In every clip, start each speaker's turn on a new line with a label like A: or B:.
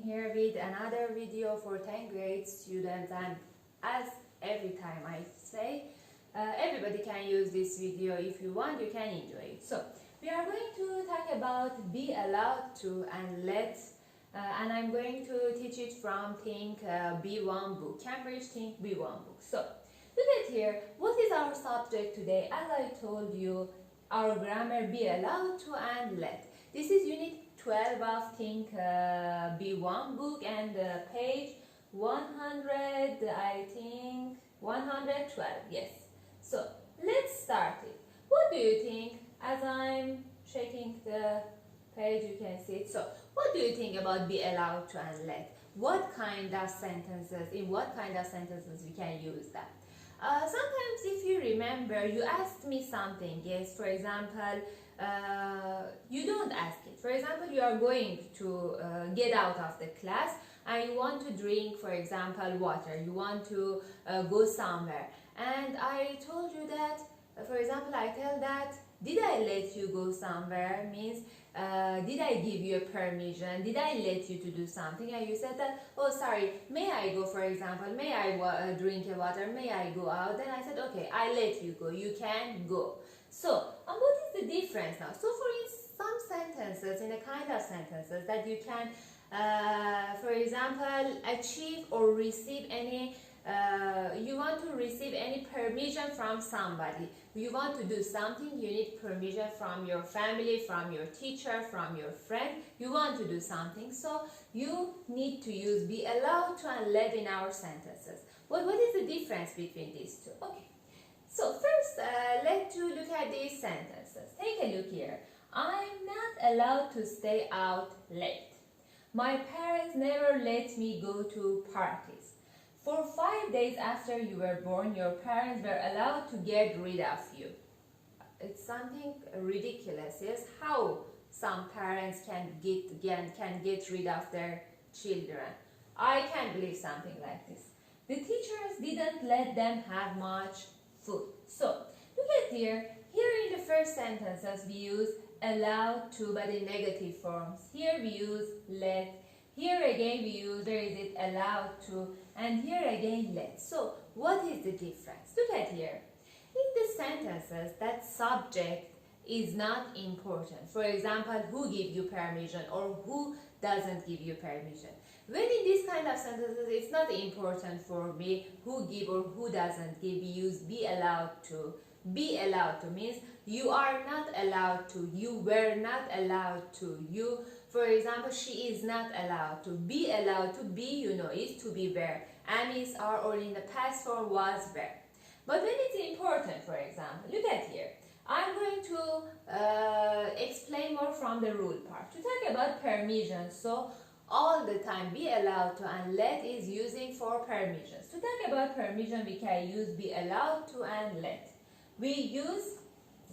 A: here with another video for 10th grade students, and as every time I say, everybody can use this video. If you want, you can enjoy it. So we are going to talk about be allowed to and let, and I'm going to teach it from Think B1 book, Cambridge Think B1 book. So look at here, what is our subject today? As I told you, our grammar be allowed to and let. This is unit 12 of Think B1 book and page 100, I think 112, yes. So let's start it. What do you think? As I'm checking the page, you can see it. So what do you think about be allowed to and let? What kind of sentences, in what kind of sentences we can use that? Sometimes if you remember, you asked me something, yes, for example, you don't ask it. For example, you are going to get out of the class and you want to drink, for example, water. You want to go somewhere. And I told you that, for example, I tell that, did I let you go somewhere? Means, did I give you a permission? Did I let you to do something? And you said that, oh, sorry, may I go, for example? May I drink a water? May I go out? Then I said, okay, I let you go. You can go. So, what is the difference now? So, for some sentences, in a kind of sentences that you can, for example, achieve or receive any, you want to receive any permission from somebody. You want to do something, you need permission from your family, from your teacher, from your friend. You want to do something, so you need to use be allowed to and let in our sentences. What is the difference between these two? Okay. So first, let's look at these sentences. Take a look here. I'm not allowed to stay out late. My parents never let me go to parties. For 5 days after you were born, your parents were allowed to get rid of you. It's something ridiculous, yes? How some parents can get rid of their children. I can't believe something like this. The teachers didn't let them have much food. So, look at here. Here in the first sentences, we use allowed to, but in negative forms. Here we use let. Here again we use, there is it allowed to, and here again let. So, what is the difference? Look at here. In the sentences, that subject is not important. For example, who gives you permission or who doesn't give you permission. When in this kind of sentences, it's not important for me who give or who doesn't give. We use be allowed to. Be allowed to means you are not allowed to, you were not allowed to, you, for example, she is not allowed to. Be allowed to, be, you know, is to be were, am, is, are, or in the past form was, were. But when it's important, for example, look at here. I'm going to explain more from the rule part. To talk about permission, so all the time be allowed to and let is using for permissions. To talk about permission, we can use be allowed to and let. We use,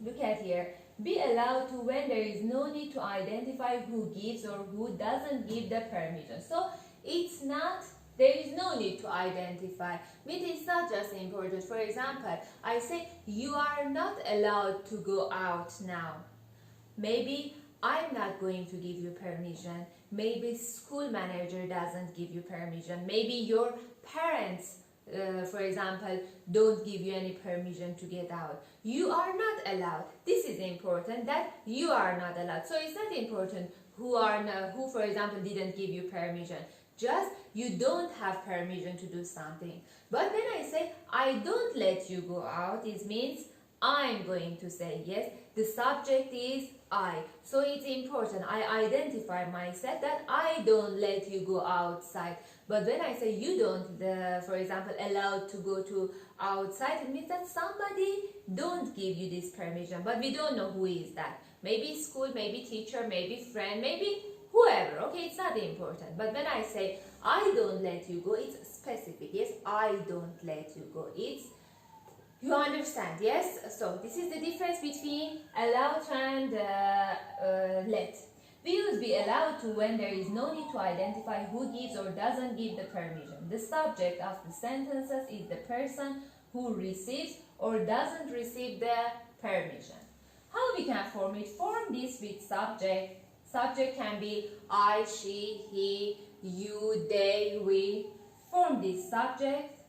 A: look at here, be allowed to when there is no need to identify who gives or who doesn't give the permission. So it's not, there is no need to identify. It's not just important. For example, I say you are not allowed to go out now. Maybe I'm not going to give you permission. Maybe school manager doesn't give you permission. Maybe your parents, for example, don't give you any permission to get out. You are not allowed. This is important, that you are not allowed. So it's not important who, for example, didn't give you permission. Just you don't have permission to do something. But when I say I don't let you go out, it means I'm going to say yes. The subject is I. So it's important. I identify myself that I don't let you go outside. But when I say you don't, for example, allowed to go to outside, it means that somebody don't give you this permission. But we don't know who is that. Maybe school, maybe teacher, maybe friend, maybe whoever. Okay, it's not important. But when I say I don't let you go, it's specific. Yes, I don't let you go. It's, you understand, yes? So this is the difference between allowed and let. We use be allowed to when there is no need to identify who gives or doesn't give the permission. The subject of the sentences is the person who receives or doesn't receive the permission. How we can form it? Form this with subject Subject can be I, she, he, you, they, we. Form this subject.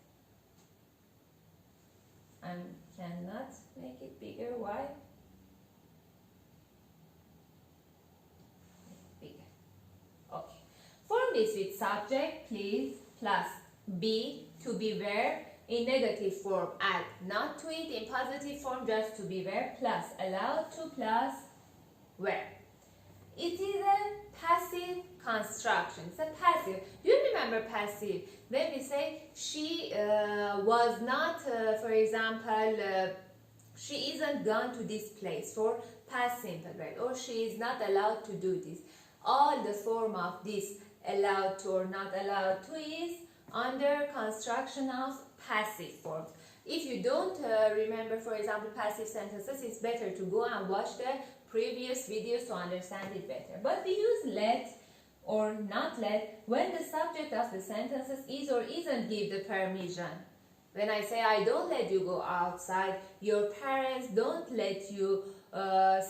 A: I cannot make it bigger. Why? Bigger. Okay. Form this with subject, please, plus be, to be where. In negative form, add not to it. In positive form, just to be where, plus allowed to, plus where. It is a passive construction. It's a passive. Do you remember passive? When we say she was not, for example, she isn't gone to this place, for past simple verb, or she is not allowed to do this. All the form of this allowed to or not allowed to is under construction of passive forms. If you don't remember, for example, passive sentences, it's better to go and watch the previous videos to understand it better. But we use let or not let when the subject of the sentences is or isn't give the permission. When I say I don't let you go outside, your parents don't let you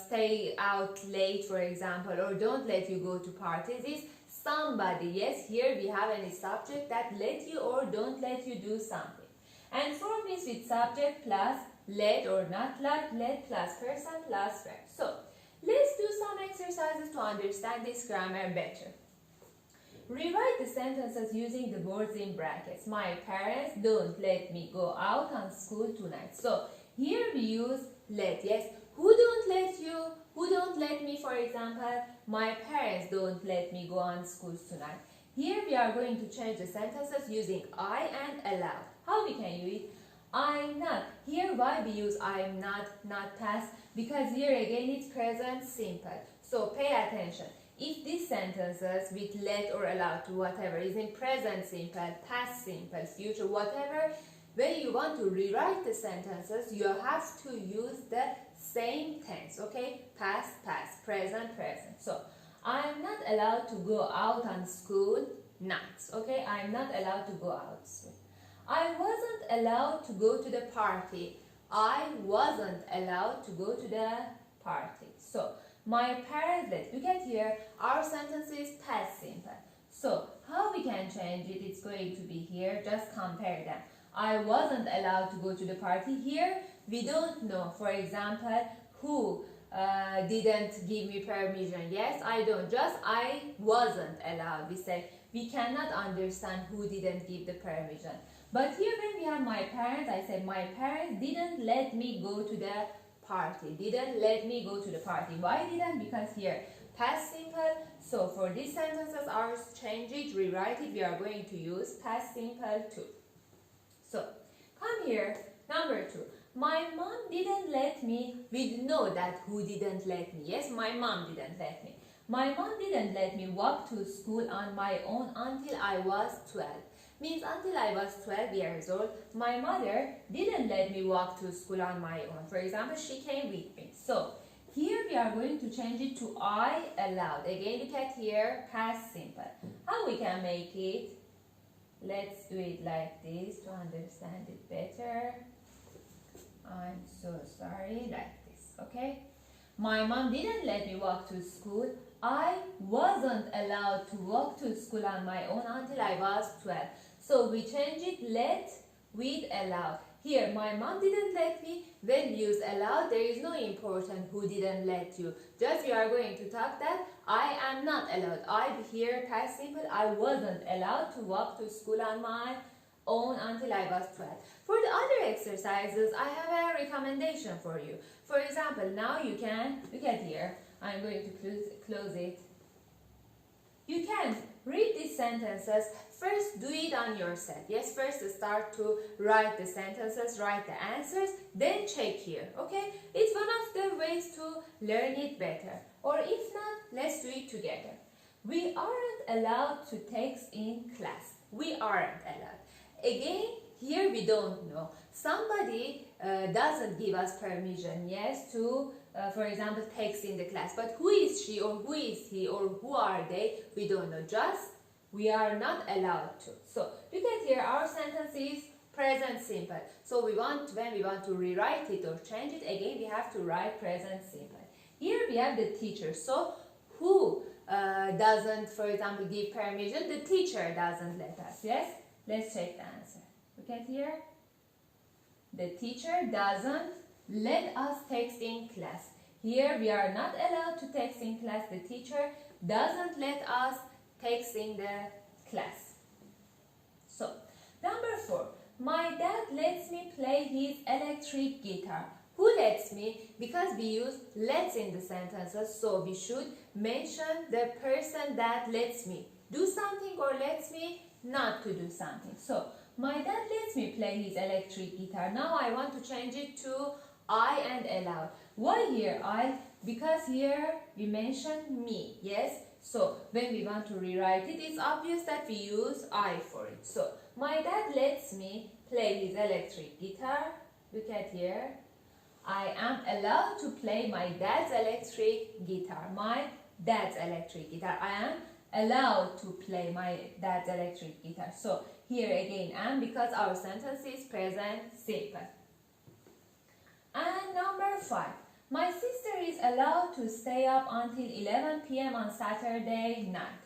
A: stay out late, for example, or don't let you go to parties, is somebody. Yes, here we have any subject that let you or don't let you do something. And form is with subject plus let or not let plus person plus verb. So, let's do some exercises to understand this grammar better. Rewrite the sentences using the words in brackets. My parents don't let me go out on school tonight. So, here we use let. Yes, who don't let you? Who don't let me, for example? My parents don't let me go on school tonight. Here we are going to change the sentences using I and allow. How we can use it? I'm not. Here why we use I'm not past? Because here again it's present simple. So pay attention. If these sentences with let or allow to whatever is in present simple, past simple, future, whatever, when you want to rewrite the sentences, you have to use the same tense, okay? Past, present. So, I'm not allowed to go out on school nights, okay? I'm not allowed to go out. I wasn't allowed to go to the party. I wasn't allowed to go to the party. So, my parents let. Look at here, our sentence is past simple. So, how we can change it? It's going to be here, just compare them. I wasn't allowed to go to the party. Here, we don't know, for example, who didn't give me permission. Yes, I don't. Just I wasn't allowed. We say we cannot understand who didn't give the permission. But here when we have my parents, I say my parents didn't let me go to the party. Didn't let me go to the party. Why didn't? Because here past simple. So for these sentences, ours change it, rewrite it. We are going to use past simple too. So come here. Number 2. My mom didn't let me. We know that who didn't let me. Yes, my mom didn't let me. My mom didn't let me walk to school on my own until I was 12. Means until I was 12 years old, my mother didn't let me walk to school on my own. For example, she came with me. So, here we are going to change it to I allowed. Again, look at here, past simple. How we can make it? Let's do it like this to understand it better. I'm so sorry, like this, okay? My mom didn't let me walk to school. I wasn't allowed to walk to school on my own until I was 12. So we change it let with allowed. Here, my mom didn't let me. When we use allowed, there is no important who didn't let you. Just we are going to talk that I am not allowed. I here, past simple, I wasn't allowed to walk to school on my own until I was 12. For the other exercises, I have a recommendation for you. For example, now you can, look at here, I'm going to close it. You can read these sentences. First, do it on yourself. Yes, first start to write the sentences, write the answers, then check here, okay? It's one of the ways to learn it better. Or if not, let's do it together. We aren't allowed to text in class. We aren't allowed. Again, here we don't know. Somebody doesn't give us permission, yes, to, for example, text in the class. But who is she or who is he or who are they? We don't know. Just we are not allowed to. So look at here, our sentence is present simple. So when we want to rewrite it or change it, again we have to write present simple. Here we have the teacher. So who doesn't, for example, give permission? The teacher doesn't let us, yes? Let's check the answer. Look at here. The teacher doesn't let us text in class. Here we are not allowed to text in class. The teacher doesn't let us text in the class. So, number 4. My dad lets me play his electric guitar. Who lets me? Because we use lets in the sentences, so we should mention the person that lets me do something or lets me not to do something. So, my dad lets me play his electric guitar. Now I want to change it to I and allowed. Why here I? Because here we mention me, yes? So, when we want to rewrite it, it's obvious that we use I for it. So, my dad lets me play his electric guitar. Look at here. I am allowed to play my dad's electric guitar. My dad's electric guitar. I am allowed to play my dad's electric guitar. So, here again am because our sentence is present simple. And number 5. My sister is allowed to stay up until 11 p.m. on Saturday night.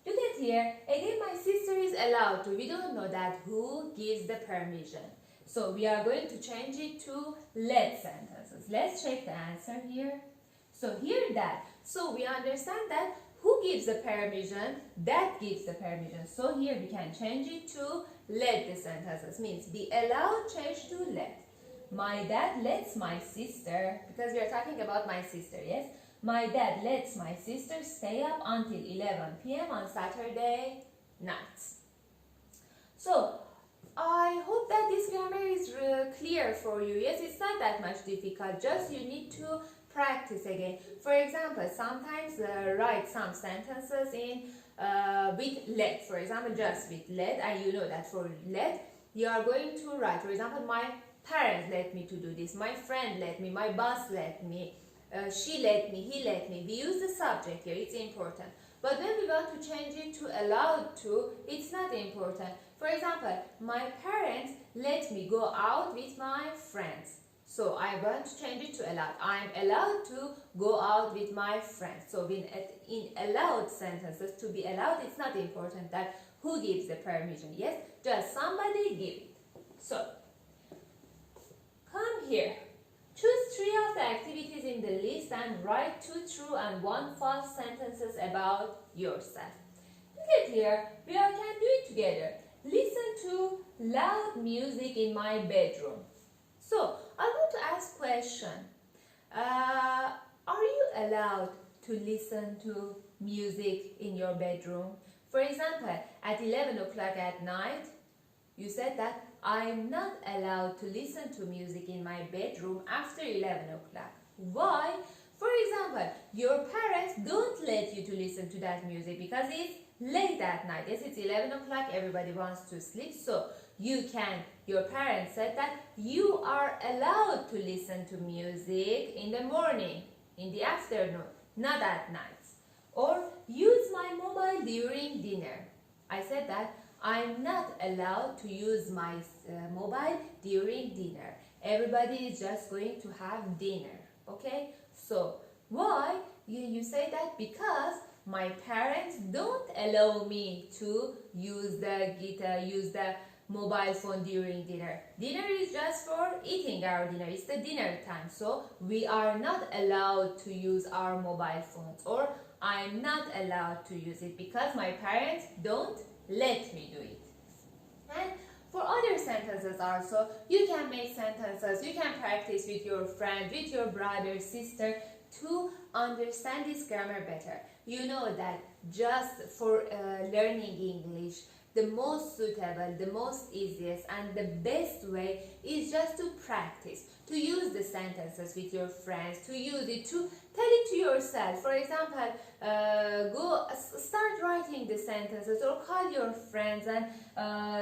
A: Look at here. Again, my sister is allowed to. We don't know that who gives the permission. So we are going to change it to let sentences. Let's check the answer here. So here that. So we understand that who gives the permission? That gives the permission. So here we can change it to let the sentences. Means be allowed, change to let. My dad lets my sister, because we are talking about my sister, yes? My dad lets my sister stay up until 11 p.m. on Saturday nights. So, I hope that this grammar is clear for you. Yes, it's not that much difficult, just you need to practice again. For example, sometimes write some sentences in with let. For example, just with let, and you know that for let, you are going to write, for example, my parents let me to do this, my friend let me, my boss let me, she let me, he let me. We use the subject here, it's important. But when we want to change it to allowed to, it's not important. For example, my parents let me go out with my friends. So I want to change it to allowed. I am allowed to go out with my friends. So in allowed sentences, to be allowed, it's not important that who gives the permission. Yes, just somebody give it. So, come here. Choose 3 of the activities in the list and write 2 true and 1 false sentences about yourself. Look at here. We can do it together. Listen to loud music in my bedroom. So, I want to ask a question. Are you allowed to listen to music in your bedroom? For example, at 11 o'clock at night, you said that I'm not allowed to listen to music in my bedroom after 11 o'clock. Why? For example, your parents don't let you to listen to that music because it's late at night. Yes, it's 11 o'clock, everybody wants to sleep. So your parents said that you are allowed to listen to music in the morning, in the afternoon, not at night. Or use my mobile during dinner. I said that I'm not allowed to use my mobile during dinner. Everybody is just going to have dinner. Okay? So, why? You say that because my parents don't allow me to use the guitar, use the mobile phone during dinner. Dinner is just for eating our dinner. It's the dinner time. So, we are not allowed to use our mobile phones. Or, I'm not allowed to use it because my parents don't let me do it. And for other sentences also, you can make sentences, you can practice with your friend, with your brother, sister to understand this grammar better. You know that just for learning English, the most suitable, the most easiest and the best way is just to practice, to use the sentences with your friends, to use it, to tell it to yourself. For example, start writing the sentences or call your friends and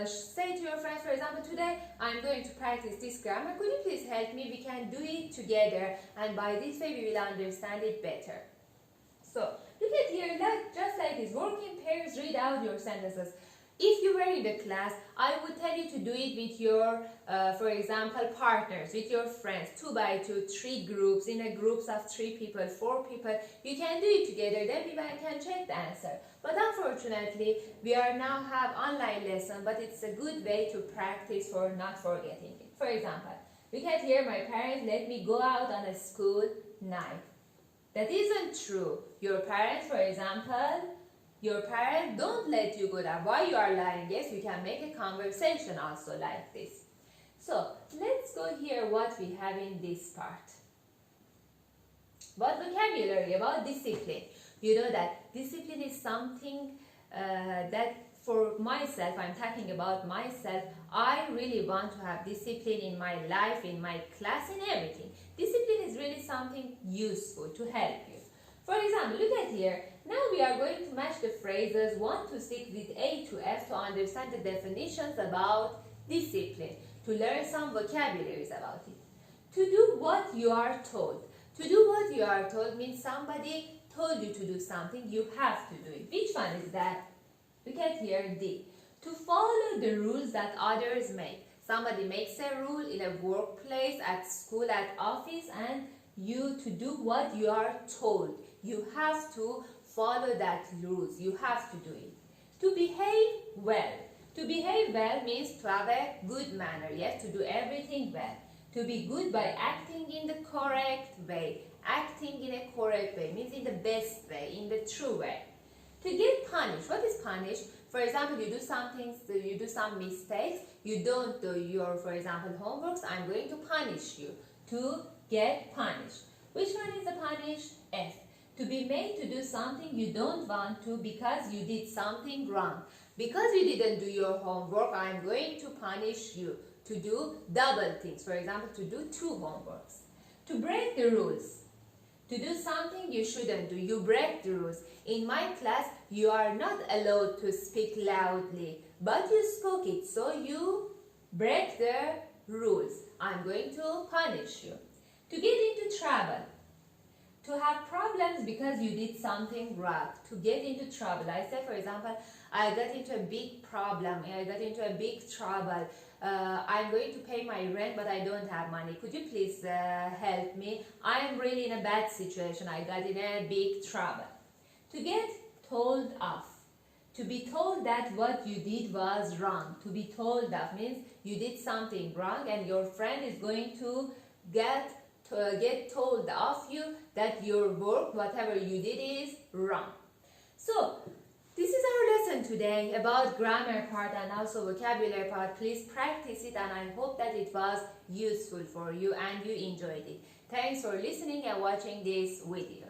A: say to your friends, for example, today I'm going to practice this grammar. Could you please help me? We can do it together and by this way we will understand it better. So, look at here, just like this, work in pairs, read out your sentences. If you were in the class, I would tell you to do it with your, for example, partners, with your friends, 2 by 2, 3 groups, in a groups of 3 people, 4 people. You can do it together, then we can check the answer. But unfortunately, we are now have online lesson, but it's a good way to practice for not forgetting it. For example, look at here, my parents let me go out on a school night. That isn't true. Your parents, for example, your parents don't let you go there. Why you are lying? Yes, you can make a conversation also like this. So, let's go here what we have in this part. What vocabulary about discipline? You know that discipline is something that for myself, I'm talking about myself, I really want to have discipline in my life, in my class, in everything. Discipline is really something useful to help you. For example, look at here. Now we are going to match the phrases 1 to 6 with A to F to understand the definitions about discipline, to learn some vocabularies about it. To do what you are told. To do what you are told means somebody told you to do something, you have to do it. Which one is that? Look at here, D. To follow the rules that others make. Somebody makes a rule in a workplace, at school, at office, and you to do what you are told. You have to follow that rules. You have to do it. To behave well. To behave well means to have a good manner. Yes, to do everything well. To be good by acting in the correct way. Acting in a correct way means in the best way, in the true way. To get punished. What is punished? For example, you do something, you do some mistakes, you don't do your, for example, homeworks, I'm going to punish you. To get punished. Which one is the punish? F. To be made to do something you don't want to because you did something wrong. Because you didn't do your homework, I'm going to punish you. To do double things. For example, to do 2 homeworks. To break the rules. To do something you shouldn't do. You break the rules. In my class, you are not allowed to speak loudly. But you spoke it, so you break the rules. I'm going to punish you. To get into trouble. To have problems because you did something wrong. To get into trouble. I say, for example, I got into a big problem. I got into a big trouble. I'm going to pay my rent, but I don't have money. Could you please help me? I'm really in a bad situation. I got in a big trouble. To get told off. To be told that what you did was wrong. To be told off means you did something wrong and your friend is going to get told off you that your work, whatever you did, is wrong. So, this is our lesson today about grammar part and also vocabulary part. Please practice it and I hope that it was useful for you and you enjoyed it. Thanks for listening and watching this video.